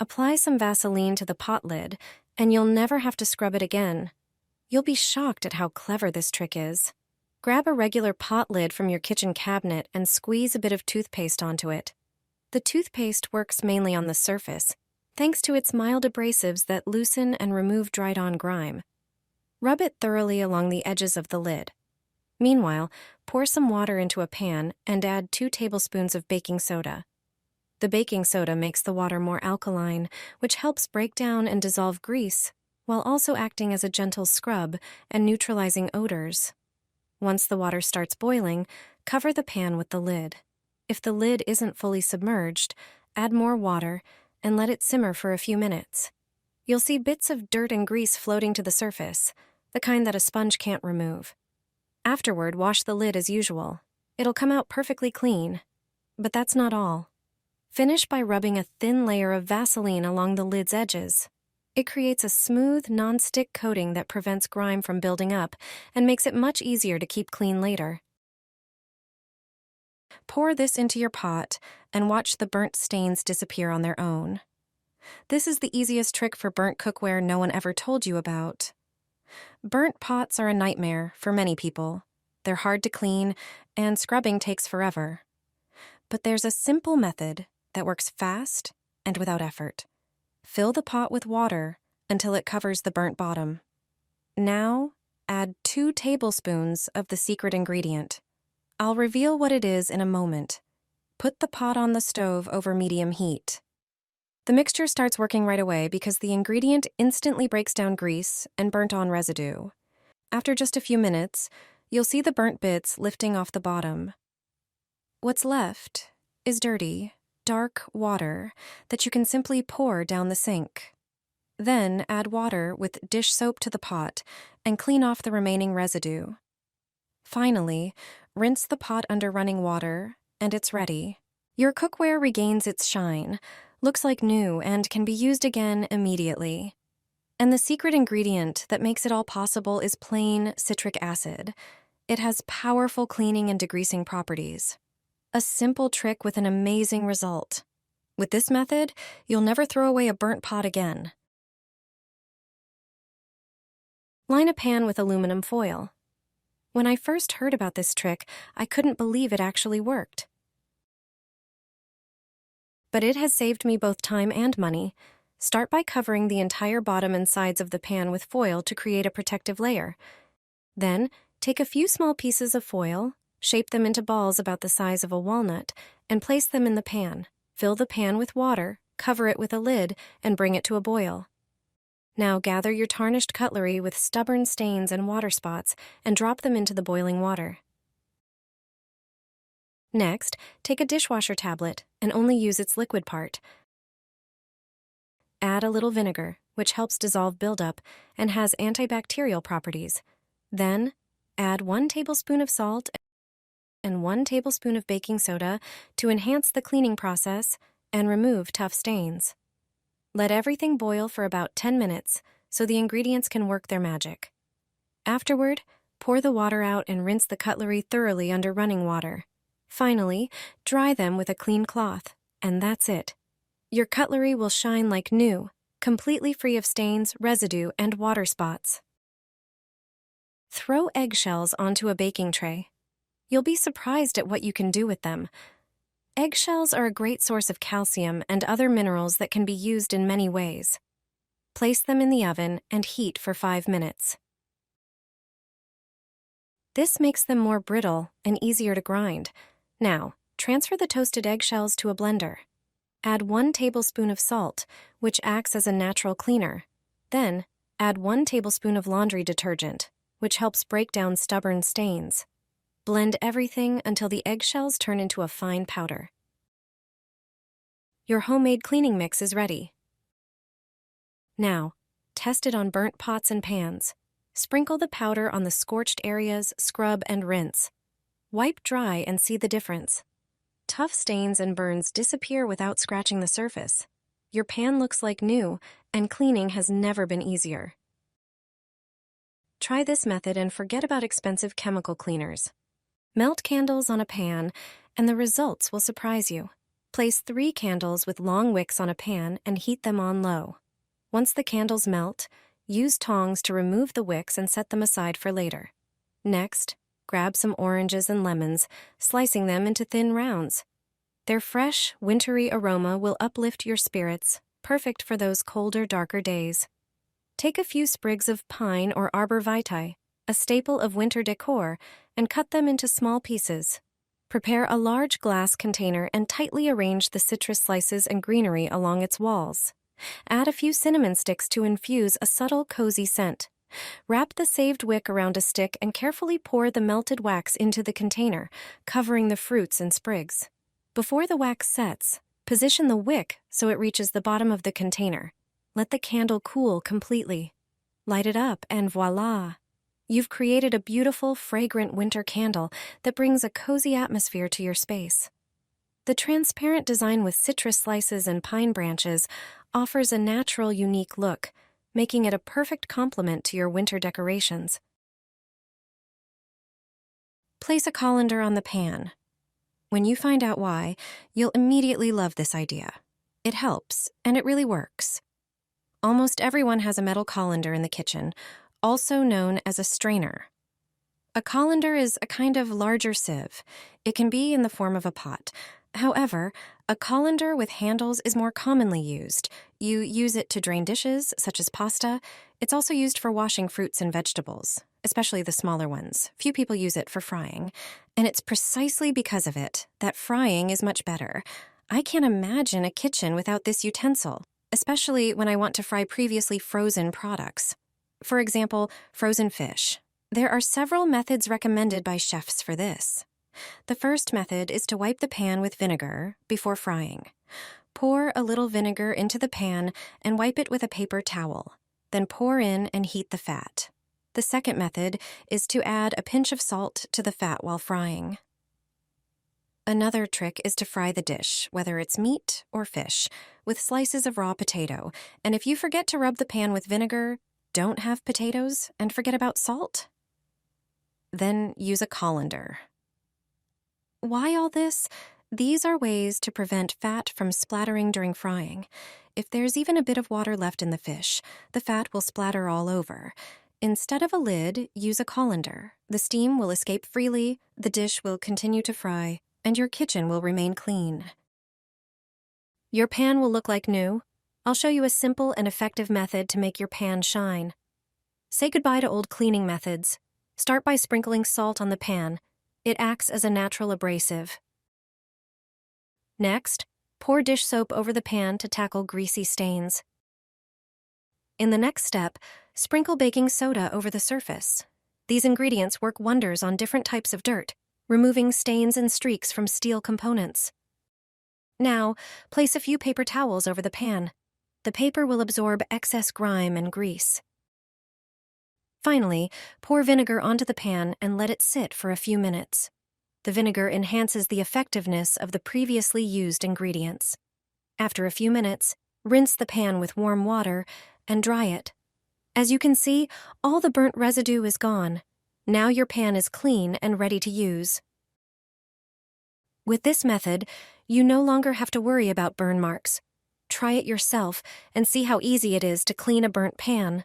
Apply some Vaseline to the pot lid, and you'll never have to scrub it again. You'll be shocked at how clever this trick is. Grab a regular pot lid from your kitchen cabinet and squeeze a bit of toothpaste onto it. The toothpaste works mainly on the surface, thanks to its mild abrasives that loosen and remove dried-on grime. Rub it thoroughly along the edges of the lid. Meanwhile, pour some water into a pan and add 2 tablespoons of baking soda. The baking soda makes the water more alkaline, which helps break down and dissolve grease, while also acting as a gentle scrub and neutralizing odors. Once the water starts boiling, cover the pan with the lid. If the lid isn't fully submerged, add more water and let it simmer for a few minutes. You'll see bits of dirt and grease floating to the surface, the kind that a sponge can't remove. Afterward, wash the lid as usual. It'll come out perfectly clean. But that's not all. Finish by rubbing a thin layer of Vaseline along the lid's edges. It creates a smooth, non-stick coating that prevents grime from building up and makes it much easier to keep clean later. Pour this into your pot and watch the burnt stains disappear on their own. This is the easiest trick for burnt cookware no one ever told you about. Burnt pots are a nightmare for many people. They're hard to clean, and scrubbing takes forever. But there's a simple method that works fast and without effort. Fill the pot with water until it covers the burnt bottom. Now, add 2 tablespoons of the secret ingredient. I'll reveal what it is in a moment. Put the pot on the stove over medium heat. The mixture starts working right away because the ingredient instantly breaks down grease and burnt-on residue. After just a few minutes, you'll see the burnt bits lifting off the bottom. What's left is dirty, dark water that you can simply pour down the sink. Then add water with dish soap to the pot and clean off the remaining residue. Finally, rinse the pot under running water, and it's ready. Your cookware regains its shine, looks like new, and can be used again immediately. And the secret ingredient that makes it all possible is plain citric acid. It has powerful cleaning and degreasing properties. A simple trick with an amazing result. With this method, you'll never throw away a burnt pot again. Line a pan with aluminum foil. When I first heard about this trick, I couldn't believe it actually worked. But it has saved me both time and money. Start by covering the entire bottom and sides of the pan with foil to create a protective layer. Then, take a few small pieces of foil, shape them into balls about the size of a walnut, and place them in the pan. Fill the pan with water, cover it with a lid, and bring it to a boil. Now gather your tarnished cutlery with stubborn stains and water spots and drop them into the boiling water. Next, take a dishwasher tablet and only use its liquid part. Add a little vinegar, which helps dissolve buildup and has antibacterial properties. Then, add 1 tablespoon of salt and 1 tablespoon of baking soda to enhance the cleaning process and remove tough stains. Let everything boil for about 10 minutes so the ingredients can work their magic. Afterward, pour the water out and rinse the cutlery thoroughly under running water. Finally, dry them with a clean cloth, and that's it. Your cutlery will shine like new, completely free of stains, residue, and water spots. Throw eggshells onto a baking tray. You'll be surprised at what you can do with them. Eggshells are a great source of calcium and other minerals that can be used in many ways. Place them in the oven and heat for 5 minutes. This makes them more brittle and easier to grind. Now, transfer the toasted eggshells to a blender. Add 1 tablespoon of salt, which acts as a natural cleaner. Then, add 1 tablespoon of laundry detergent, which helps break down stubborn stains. Blend everything until the eggshells turn into a fine powder. Your homemade cleaning mix is ready. Now, test it on burnt pots and pans. Sprinkle the powder on the scorched areas, scrub, and rinse. Wipe dry and see the difference. Tough stains and burns disappear without scratching the surface. Your pan looks like new, and cleaning has never been easier. Try this method and forget about expensive chemical cleaners. Melt candles on a pan, and the results will surprise you. Place 3 candles with long wicks on a pan and heat them on low. Once the candles melt, use tongs to remove the wicks and set them aside for later. Next, grab some oranges and lemons, slicing them into thin rounds. Their fresh, wintry aroma will uplift your spirits, perfect for those colder, darker days. Take a few sprigs of pine or arbor vitae, a staple of winter decor, and cut them into small pieces. Prepare a large glass container and tightly arrange the citrus slices and greenery along its walls. Add a few cinnamon sticks to infuse a subtle, cozy scent. Wrap the saved wick around a stick and carefully pour the melted wax into the container, covering the fruits and sprigs. Before the wax sets, position the wick so it reaches the bottom of the container. Let the candle cool completely. Light it up and voila! You've created a beautiful, fragrant winter candle that brings a cozy atmosphere to your space. The transparent design with citrus slices and pine branches offers a natural, unique look, making it a perfect complement to your winter decorations. Place a colander on the pan. When you find out why, you'll immediately love this idea. It helps, and it really works. Almost everyone has a metal colander in the kitchen, also known as a strainer. A colander is a kind of larger sieve. It can be in the form of a pot. However, a colander with handles is more commonly used. You use it to drain dishes, such as pasta. It's also used for washing fruits and vegetables, especially the smaller ones. Few people use it for frying. And it's precisely because of it that frying is much better. I can't imagine a kitchen without this utensil, especially when I want to fry previously frozen products. For example, frozen fish. There are several methods recommended by chefs for this. The first method is to wipe the pan with vinegar before frying. Pour a little vinegar into the pan and wipe it with a paper towel. Then pour in and heat the fat. The second method is to add a pinch of salt to the fat while frying. Another trick is to fry the dish, whether it's meat or fish, with slices of raw potato. And if you forget to rub the pan with vinegar, don't have potatoes, and forget about salt? Then use a colander. Why all this? These are ways to prevent fat from splattering during frying. If there's even a bit of water left in the fish, the fat will splatter all over. Instead of a lid, use a colander. The steam will escape freely, the dish will continue to fry, and your kitchen will remain clean. Your pan will look like new. I'll show you a simple and effective method to make your pan shine. Say goodbye to old cleaning methods. Start by sprinkling salt on the pan. It acts as a natural abrasive. Next, pour dish soap over the pan to tackle greasy stains. In the next step, sprinkle baking soda over the surface. These ingredients work wonders on different types of dirt, removing stains and streaks from steel components. Now, place a few paper towels over the pan. The paper will absorb excess grime and grease. Finally, pour vinegar onto the pan and let it sit for a few minutes. The vinegar enhances the effectiveness of the previously used ingredients. After a few minutes, rinse the pan with warm water and dry it. As you can see, all the burnt residue is gone. Now your pan is clean and ready to use. With this method, you no longer have to worry about burn marks. Try it yourself and see how easy it is to clean a burnt pan.